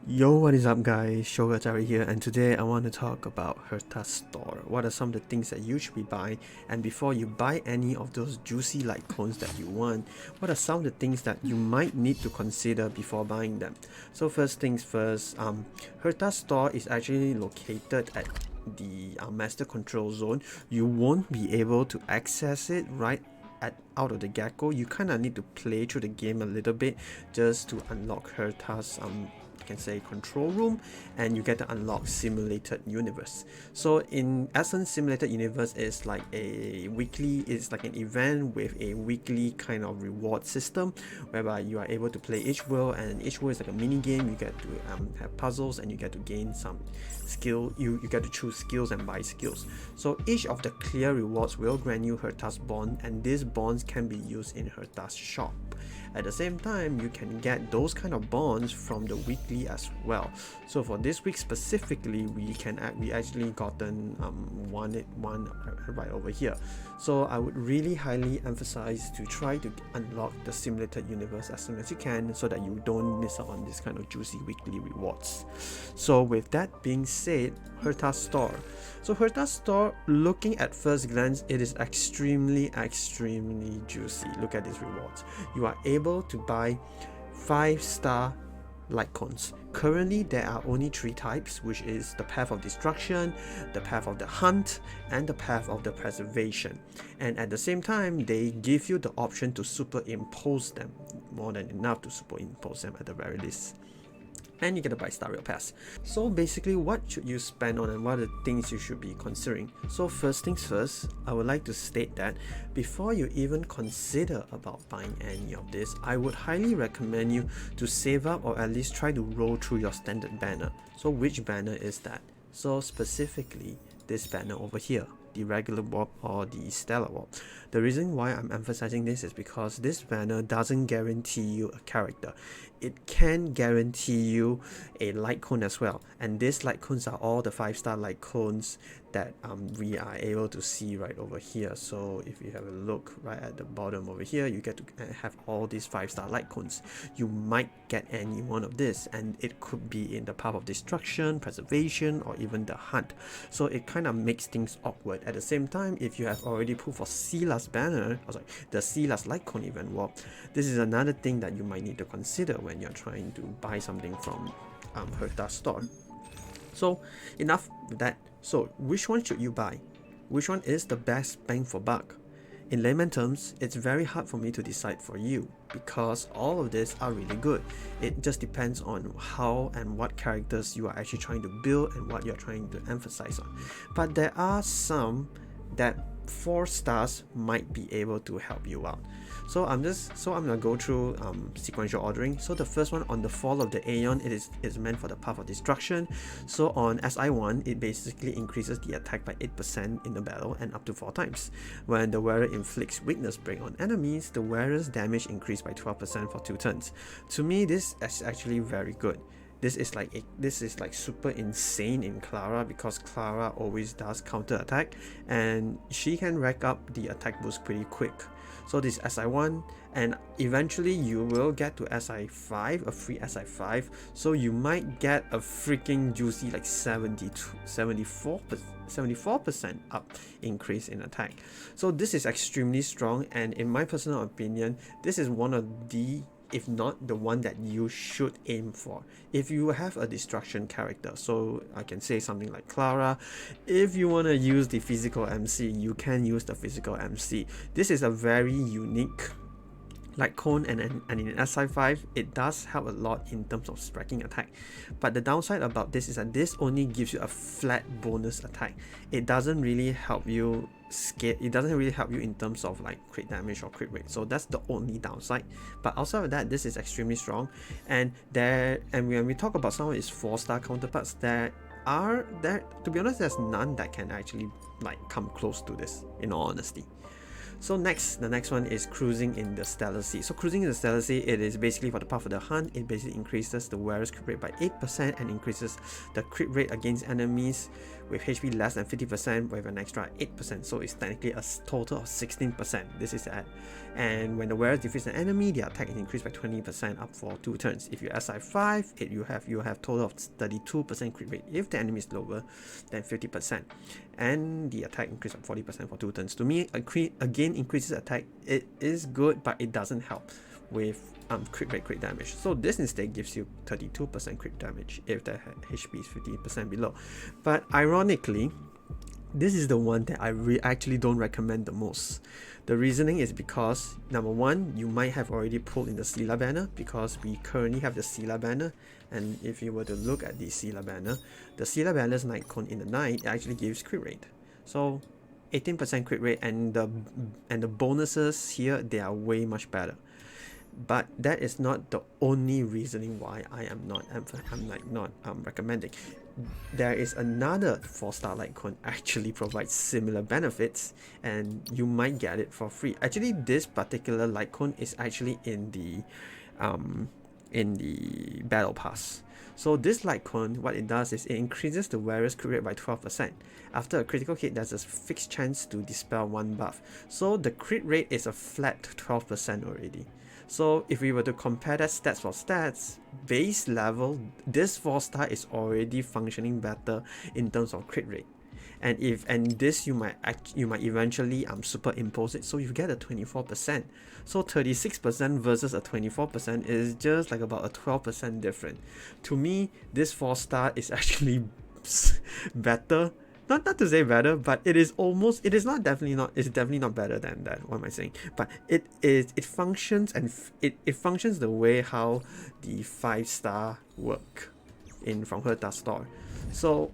Yo, what is up guys, Herta here, and today I want to talk about Herta Store. What are some of the things that you should be buying, and before you buy any of those juicy light cones that you want, what are some of the things that you might need to consider before buying them. So first things first, Herta Store is actually located at the master control zone. You won't be able to access it out of the get-go. You kind of need to play through the game a little bit just to unlock Herta's can say control room, and you get to unlock simulated universe. So in essence, simulated universe is like it's like an event with a weekly kind of reward system whereby you are able to play each world, and each world is like a mini game. You get to have puzzles, and you get to gain some skill. You get to choose skills and buy skills. So each of the clear rewards will grant you Herta's bond, and these bonds can be used in Herta's shop. At the same time, you can get those kind of bonds from the weekly as well. So for this week specifically, we actually gotten one right over here. So I would really highly emphasize to try to unlock the simulated universe as soon as you can, so that you don't miss out on this kind of juicy weekly rewards. So with that being said, Herta Store. So Herta Store, looking at first glance, it is extremely juicy. Look at these rewards. You are able to buy 5-star light cones. Currently there are only 3 types, which is the Path of Destruction, the Path of the Hunt, and the Path of the Preservation. And at the same time, they give you the option to superimpose them, more than enough to superimpose them at the very least. And you get to buy Star Rail pass. So basically, what should you spend on, and what are the things you should be considering? So first things first, I would like to state that before you even consider about buying any of this, I would highly recommend you to save up, or at least try to roll through your standard banner. So which banner is that? So specifically this banner over here, the regular warp or the stellar warp. The reason why I'm emphasizing this is because this banner doesn't guarantee you a character. It can guarantee you a light cone as well, and these light cones are all the 5-star light cones that we are able to see right over here. So if you have a look right at the bottom over here, you get to have all these 5-star light cones. You might get any one of this, and it could be in the Path of Destruction, Preservation, or even the Hunt. So it kind of makes things awkward. At the same time, if you have already pulled for Sila's banner, the Sila's light cone event warp, this is another thing that you might need to consider when you're trying to buy something from Herta Store. So enough with that. So which one should you buy? Which one is the best bang for buck? In layman terms, it's very hard for me to decide for you, because all of these are really good. It just depends on how and what characters you are actually trying to build and what you're trying to emphasize on. But there are some that 4 stars might be able to help you out. So I'm gonna go through sequential ordering. So the first one, on the Fall of the Aeon, it's meant for the Path of Destruction. So on SI1, it basically increases the attack by 8% in the battle and up to 4 times. When the wearer inflicts weakness break on enemies, the wearer's damage increased by 12% for 2 turns. To me, this is actually very good. This is like super insane in Clara, because Clara always does counter attack, and she can rack up the attack boost pretty quick. So this is SI1, and eventually you will get to SI5, a free SI5, so you might get a freaking juicy like 74% up increase in attack. So this is extremely strong, and in my personal opinion, this is one of the, if not the one, that you should aim for if you have a destruction character. So I can say something like Clara. If you want to use the physical MC, you can use the physical MC. This is a very unique light cone, and in SI5 it does help a lot in terms of striking attack. But the downside about this is that this only gives you a flat bonus attack. It doesn't really help you it doesn't really help you in terms of like crit damage or crit rate. So that's the only downside. But outside of that, this is extremely strong. And when we talk about some of its 4-star counterparts, to be honest, there's none that can actually like come close to this, in all honesty. So the next one is cruising in the Stellar Sea. So cruising in the Stellar Sea, it is basically for the Path of the Hunt. It basically increases the wearer's crit rate by 8% and increases the crit rate against enemies with HP less than 50% with an extra 8%. So it's technically a total of 16%. This is that. And when the wearer defeats an enemy, the attack is increased by 20% up for 2 turns. If you SI 5, you have total of 32% crit rate if the enemy is lower than 50%. And the attack increases by 40% for 2 turns. To me, again, increases attack. It is good, but it doesn't help with crit rate, crit damage. So this instead gives you 32% crit damage if the HP is 50% below. But ironically, this is the one that I actually don't recommend the most. The reasoning is because, number one, you might have already pulled in the Sila banner, because we currently have the Sila banner. And if you were to look at the Sila banner, the Sila banner's night cone in the night actually gives crit rate. So 18% crit rate, and the bonuses here, they are way much better. But that is not the only reasoning why I am not recommending. There is another 4-star light cone actually provides similar benefits, and you might get it for free. Actually, this particular light cone is actually in the battle pass. So this light cone, what it does is it increases the wearer's crit rate by 12%. After a critical hit, there's a fixed chance to dispel 1 buff. So the crit rate is a flat 12% already. So if we were to compare that stats for stats, base level, this 4-star is already functioning better in terms of crit rate. And this you might eventually superimpose it, so you get a 24%. So 36% versus a 24% is just like about a 12% difference. To me, this 4-star is actually better. Not to say better, but it's definitely not better than that. What am I saying? But it functions, and it functions the way how the 5-star work from Herta Store. So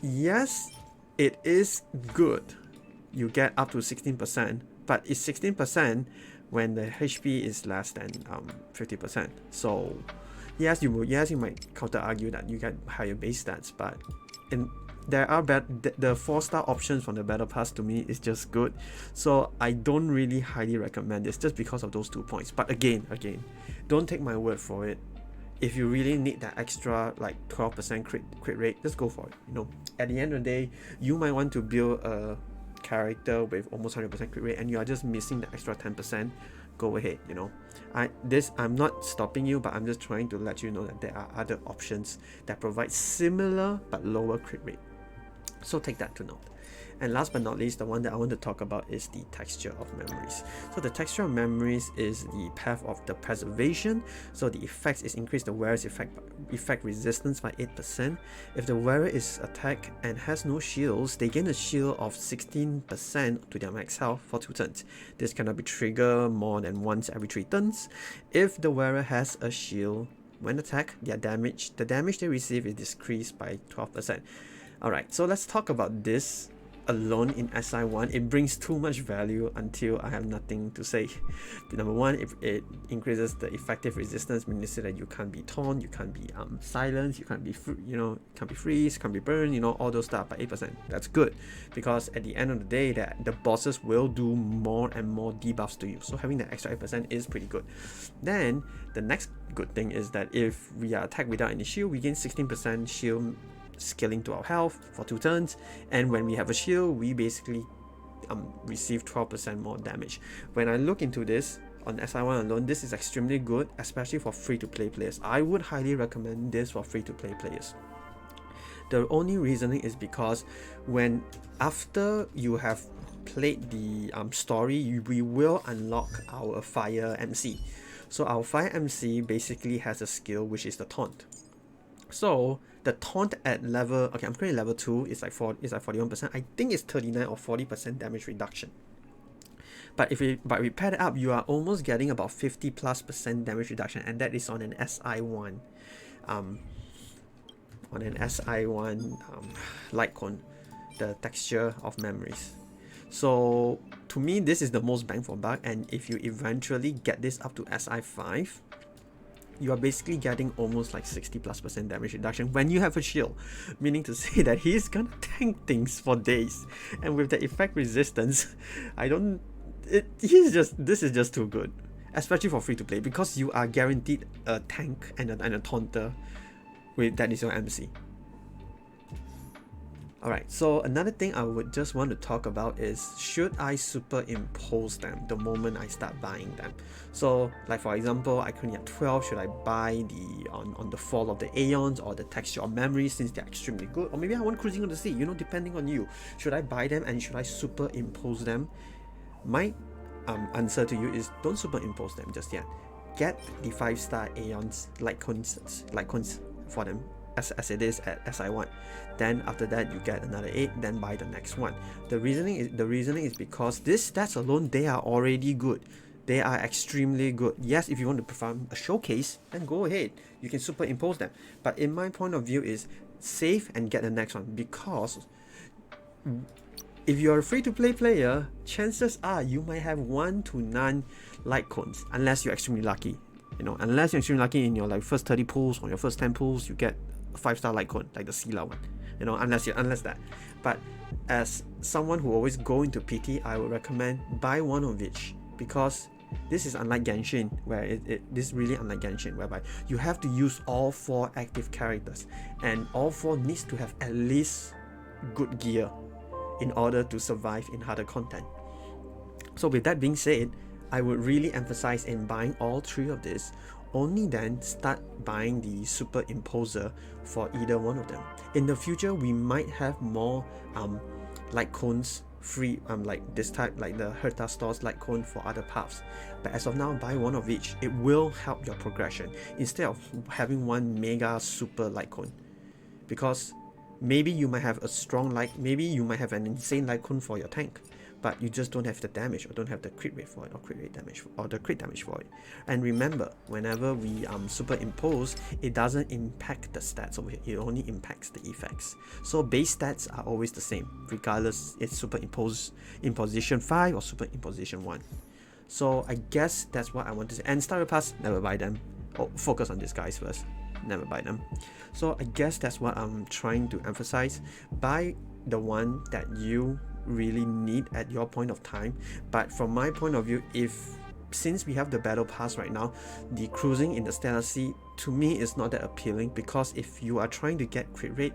yes, it is good. You get up to 16%, but it's 16% when the HP is less than 50%. So yes, you might counter argue that you get higher base stats, but the 4-star options from the battle pass to me is just good. So I don't really highly recommend this just because of those 2 points. But again, don't take my word for it. If you really need that extra like 12% crit rate, just go for it. At the end of the day, you might want to build a character with almost 100% crit rate and you are just missing the extra 10%. Go ahead. I'm not stopping you, but I'm just trying to let you know that there are other options that provide similar but lower crit rate. So take that to note. And last but not least, the one that I want to talk about is the texture of memories. So the texture of memories is the path of the preservation. So the effects is increase the wearer's effect resistance by 8%. If the wearer is attacked and has no shields, they gain a shield of 16% to their max health for 2 turns. This cannot be triggered more than once every 3 turns. If the wearer has a shield, when attacked, the damage they receive is decreased by 12%. Alright, so let's talk about this alone in SI1. It brings too much value until I have nothing to say. Number one, if it increases the effective resistance, meaning that you can't be torn, you can't be silenced, you can't be can't be freeze, can't be burned, all those stuff by 8%. That's good, because at the end of the day, that the bosses will do more and more debuffs to you. So having that extra 8% is pretty good. Then the next good thing is that if we are attacked without any shield, we gain 16% shield scaling to our health for 2 turns, and when we have a shield, we basically receive 12% more damage. When I look into this on SI1 alone, this is extremely good, especially for free-to-play players. I would highly recommend this for free-to-play players. The only reasoning is because after you have played the story, we will unlock our Fire MC. So our Fire MC basically has a skill which is the taunt. So the taunt at level, okay, I'm currently level 2, it's like 41%. I think it's 39 or 40% damage reduction. But if we pad it up, you are almost getting about 50+% damage reduction, and that is on an SI1 light cone, the texture of memories. So to me, this is the most bang for buck, and if you eventually get this up to SI5, you are basically getting almost like 60+% damage reduction when you have a shield, meaning to say that he's gonna tank things for days. And with the effect resistance, this is just too good, especially for free to play, because you are guaranteed a tank and a taunter that is your MC. Alright, so another thing I would just want to talk about is, should I superimpose them the moment I start buying them? So like for example, I currently at 12, should I buy the on the fall of the Aeons or the texture of memory, since they're extremely good? Or maybe I want cruising on the sea, you know, depending on you. Should I buy them and should I superimpose them? My answer to you is, don't superimpose them just yet. Get the 5-star Aeons like coins for them as it is as I want. Then after that you get another 8, then buy the next one. The reasoning is because this stats alone, they are already good. They are extremely good. Yes, if you want to perform a showcase, then go ahead, you can superimpose them. But in my point of view is, save and get the next one, because if you're a free-to-play player, chances are you might have 1 to none light cones, unless you're extremely lucky. You know, unless you're extremely lucky in your like first 30 pulls or your first 10 pulls, you get a 5-star light cone, like the Sila one. You know, unless that. But as someone who always go into PT, I would recommend buy one of each, because this is unlike Genshin, where this is really unlike Genshin, whereby you have to use all 4 active characters, and all 4 needs to have at least good gear in order to survive in harder content. So with that being said, I would really emphasize in buying all 3 of this. Only then start buying the superimposer for either one of them. In the future, we might have more light cones free, like this type, like the Herta Store's light cone for other paths. But as of now, buy one of each. It will help your progression instead of having one mega super light cone, because maybe you might have a strong light, maybe you might have an insane light cone for your tank, but you just don't have the damage, or don't have the crit rate for it, or crit rate damage, or the crit damage for it. And remember, whenever we superimpose, it doesn't impact the stats over here, it only impacts the effects. So base stats are always the same, regardless it's superimposed in position 5 or superimposition 1. So I guess that's what I want to say. And Star Rail Pass, never buy them. Oh, focus on these guys first, never buy them. So I guess that's what I'm trying to emphasize. Buy the one that you really need at your point of time. But from my point of view, since we have the battle pass right now, the cruising in the Stellar Sea to me is not that appealing, because if you are trying to get crit rate,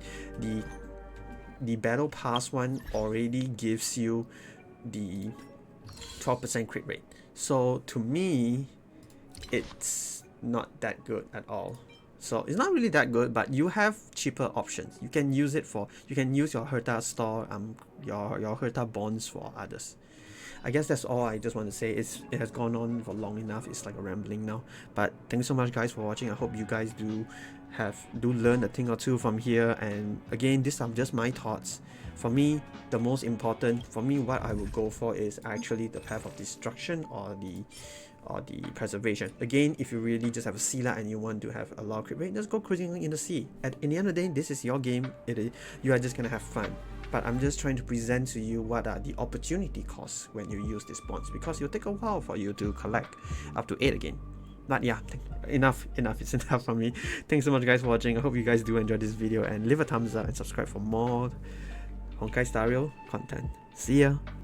the battle pass one already gives you the 12% crit rate. So to me, it's not that good at all. So it's not really that good, but you have cheaper options. You can use it for, you can use your Herta Store, your Herta bonds for others. I guess that's all I just want to say. It has gone on for long enough. It's like a rambling now. But thanks so much guys for watching. I hope you guys do learn a thing or two from here. And again, these are just my thoughts. For me, the most important, for me, what I would go for is actually the path of destruction or the preservation. Again, if you really just have a Sila and you want to have a low crit rate, just go cruising in the sea. In the end of the day, this is your game. You are just gonna have fun. But I'm just trying to present to you what are the opportunity costs when you use these bonds, because it'll take a while for you to collect up to 8 again. But yeah, enough, it's enough from me. Thanks so much guys for watching. I hope you guys do enjoy this video, and leave a thumbs up and subscribe for more Honkai Star Rail content. See ya!